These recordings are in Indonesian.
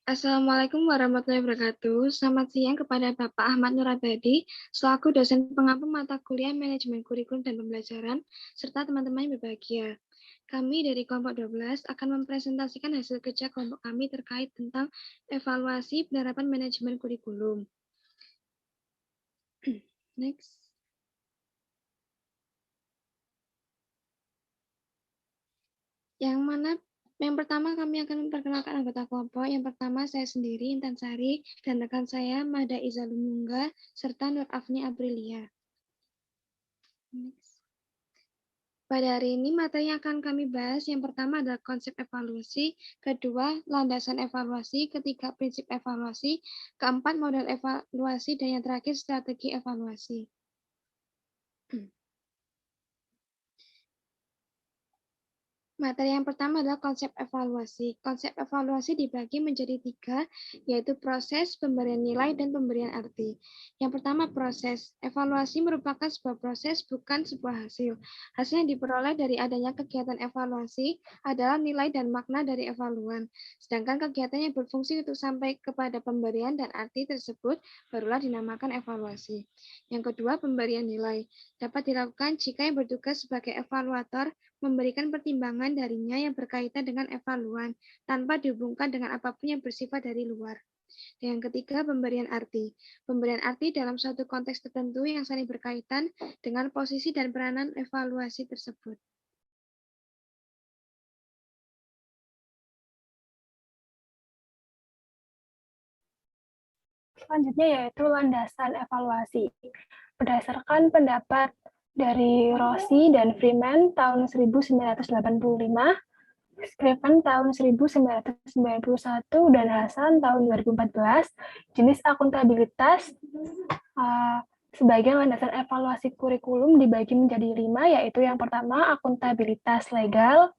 Assalamualaikum warahmatullahi wabarakatuh. Selamat siang kepada Bapak Ahmad Nur Abadi, selaku dosen pengampu mata kuliah Manajemen Kurikulum dan Pembelajaran, serta teman-teman yang berbahagia. Kami dari kelompok 12 akan mempresentasikan hasil kerja kelompok kami terkait tentang evaluasi penerapan manajemen kurikulum. Next. Yang pertama kami akan memperkenalkan anggota kelompok. Yang pertama saya sendiri, Intan Sari, dan rekan saya Mada Izalumungga, serta Nur Afni Aprilia. Next. Pada hari ini materi yang akan kami bahas yang pertama adalah konsep evaluasi, kedua landasan evaluasi, ketiga prinsip evaluasi, keempat model evaluasi, dan yang terakhir strategi evaluasi. Materi yang pertama adalah konsep evaluasi. Konsep evaluasi dibagi menjadi 3, yaitu proses, pemberian nilai, dan pemberian arti. Yang pertama, proses. Evaluasi merupakan sebuah proses, bukan sebuah hasil. Hasil yang diperoleh dari adanya kegiatan evaluasi adalah nilai dan makna dari evaluan. Sedangkan kegiatan yang berfungsi untuk sampai kepada pemberian dan arti tersebut barulah dinamakan evaluasi. Yang kedua, pemberian nilai. Dapat dilakukan jika yang bertugas sebagai evaluator memberikan pertimbangan darinya yang berkaitan dengan evaluan, tanpa dihubungkan dengan apapun yang bersifat dari luar. Dan yang ketiga, pemberian arti. Pemberian arti dalam suatu konteks tertentu yang saling berkaitan dengan posisi dan peranan evaluasi tersebut. Selanjutnya yaitu landasan evaluasi. Berdasarkan pendapat dari Rossi dan Freeman tahun 1985, Scriven tahun 1991, dan Hasan tahun 2014, jenis akuntabilitas sebagai landasan evaluasi kurikulum dibagi menjadi 5, yaitu yang pertama akuntabilitas legal.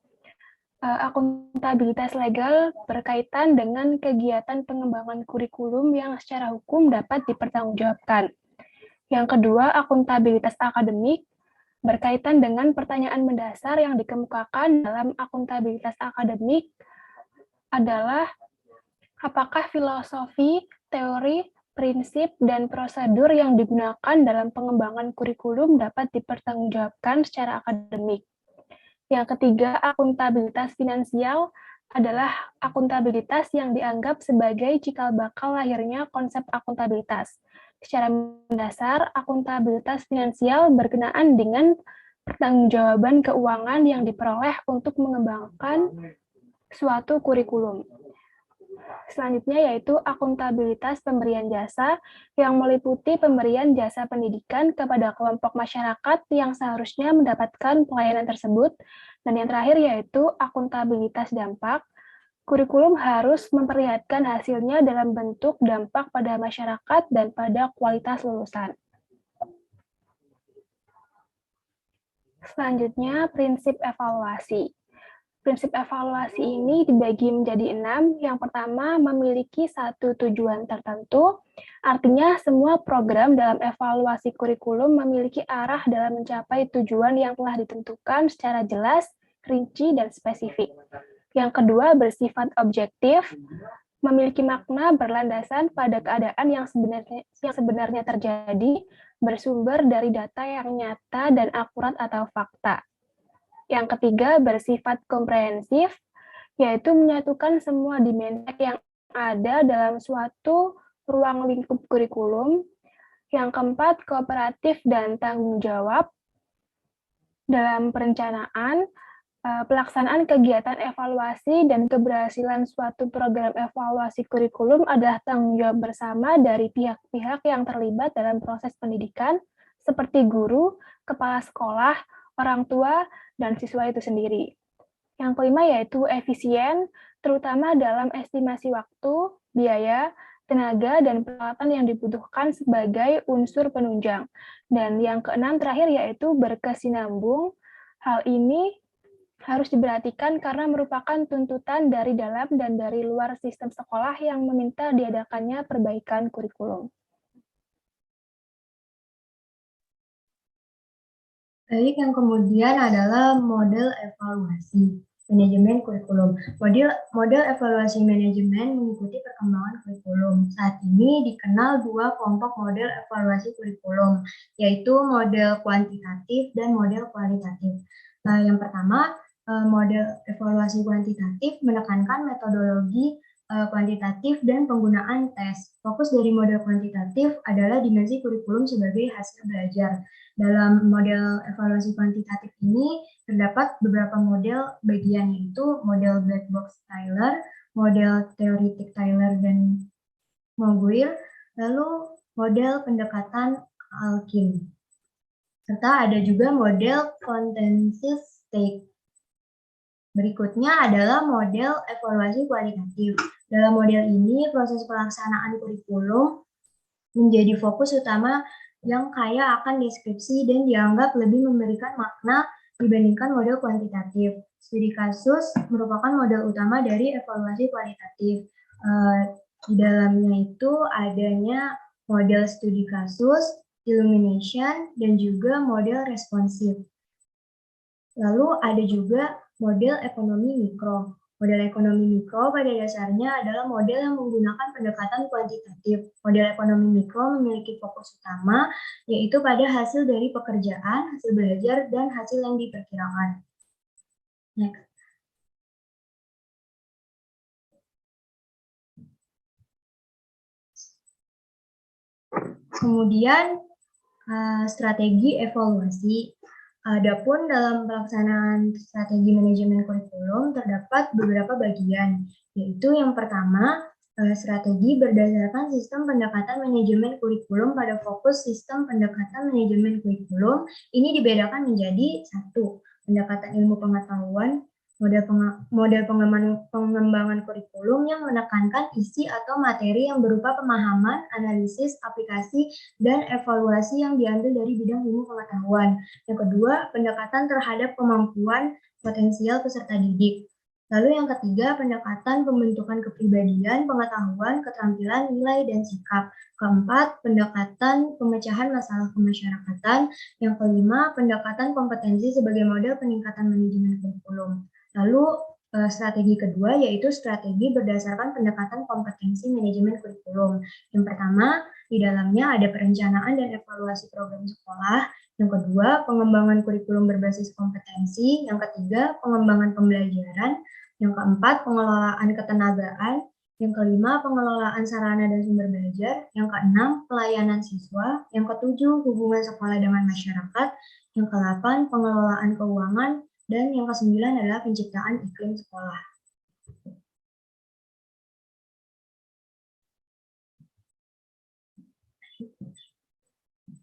Akuntabilitas legal berkaitan dengan kegiatan pengembangan kurikulum yang secara hukum dapat dipertanggungjawabkan. Yang kedua, akuntabilitas akademik berkaitan dengan pertanyaan mendasar yang dikemukakan dalam akuntabilitas akademik adalah apakah filosofi, teori, prinsip, dan prosedur yang digunakan dalam pengembangan kurikulum dapat dipertanggungjawabkan secara akademik. Yang ketiga, akuntabilitas finansial adalah akuntabilitas yang dianggap sebagai cikal bakal lahirnya konsep akuntabilitas. Secara mendasar, akuntabilitas finansial berkenaan dengan pertanggungjawaban keuangan yang diperoleh untuk mengembangkan suatu kurikulum. Selanjutnya yaitu akuntabilitas pemberian jasa yang meliputi pemberian jasa pendidikan kepada kelompok masyarakat yang seharusnya mendapatkan pelayanan tersebut. Dan yang terakhir yaitu akuntabilitas dampak. Kurikulum harus memperlihatkan hasilnya dalam bentuk dampak pada masyarakat dan pada kualitas lulusan. Selanjutnya, prinsip evaluasi. Prinsip evaluasi ini dibagi menjadi 6. Yang pertama, memiliki satu tujuan tertentu. Artinya, semua program dalam evaluasi kurikulum memiliki arah dalam mencapai tujuan yang telah ditentukan secara jelas, rinci, dan spesifik. Yang kedua, bersifat objektif, memiliki makna berlandasan pada keadaan yang sebenarnya terjadi, bersumber dari data yang nyata dan akurat atau fakta. Yang ketiga, bersifat komprehensif, yaitu menyatukan semua dimensi yang ada dalam suatu ruang lingkup kurikulum. Yang keempat, kooperatif dan tanggung jawab dalam perencanaan, pelaksanaan kegiatan evaluasi dan keberhasilan suatu program evaluasi kurikulum adalah tanggung jawab bersama dari pihak-pihak yang terlibat dalam proses pendidikan, seperti guru, kepala sekolah, orang tua, dan siswa itu sendiri. Yang kelima yaitu efisien, terutama dalam estimasi waktu, biaya, tenaga, dan peralatan yang dibutuhkan sebagai unsur penunjang. Dan yang keenam terakhir yaitu berkesinambung. Hal ini harus diperhatikan karena merupakan tuntutan dari dalam dan dari luar sistem sekolah yang meminta diadakannya perbaikan kurikulum. Baik, yang kemudian adalah model evaluasi. manajemen kurikulum. Model evaluasi manajemen mengikuti perkembangan kurikulum. Saat ini dikenal dua kelompok model evaluasi kurikulum, yaitu model kuantitatif dan model kualitatif. Yang pertama, model evaluasi kuantitatif menekankan metodologi kuantitatif dan penggunaan tes. Fokus dari model kuantitatif adalah dimensi kurikulum sebagai hasil belajar. Dalam model evaluasi kuantitatif ini terdapat beberapa model bagian, yaitu model black box Tyler, model teoritik Tyler dan Moguir, lalu model pendekatan Alkin. Serta ada juga model consensus state. Berikutnya adalah model evaluasi kualitatif. Dalam model ini, proses pelaksanaan kurikulum menjadi fokus utama yang kaya akan deskripsi dan dianggap lebih memberikan makna dibandingkan model kuantitatif. Studi kasus merupakan model utama dari evaluasi kualitatif. Di dalamnya itu adanya model studi kasus, illumination, dan juga model responsif. Lalu ada juga model ekonomi mikro. Model ekonomi mikro pada dasarnya adalah model yang menggunakan pendekatan kuantitatif. Model ekonomi mikro memiliki fokus utama, yaitu pada hasil dari pekerjaan, hasil belajar, dan hasil yang diperkirakan. Next. Kemudian, strategi evaluasi. Adapun dalam pelaksanaan strategi manajemen kurikulum terdapat beberapa bagian, yaitu yang pertama, strategi berdasarkan sistem pendekatan manajemen kurikulum pada fokus sistem pendekatan manajemen kurikulum. Ini dibedakan menjadi satu, pendekatan ilmu pengetahuan, model pengembangan kurikulum yang menekankan isi atau materi yang berupa pemahaman, analisis, aplikasi, dan evaluasi yang diambil dari bidang ilmu pengetahuan. Yang kedua, pendekatan terhadap kemampuan potensial peserta didik. Lalu yang ketiga, pendekatan pembentukan kepribadian, pengetahuan, keterampilan, nilai, dan sikap. Keempat, pendekatan pemecahan masalah kemasyarakatan. Yang kelima, pendekatan kompetensi sebagai model peningkatan manajemen kurikulum. Lalu strategi kedua yaitu strategi berdasarkan pendekatan kompetensi manajemen kurikulum. Yang pertama, di dalamnya ada perencanaan dan evaluasi program sekolah. Yang kedua, pengembangan kurikulum berbasis kompetensi. Yang ketiga, pengembangan pembelajaran. Yang keempat, pengelolaan ketenagaan. Yang kelima, pengelolaan sarana dan sumber belajar. Yang keenam, pelayanan siswa. Yang ketujuh, hubungan sekolah dengan masyarakat. Yang kedelapan, pengelolaan keuangan. Dan yang kesembilan adalah penciptaan iklim sekolah.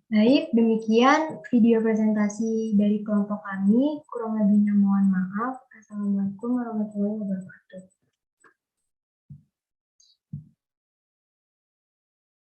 Baik, demikian video presentasi dari kelompok kami. Kurang lebihnya mohon maaf. Assalamualaikum warahmatullahi wabarakatuh.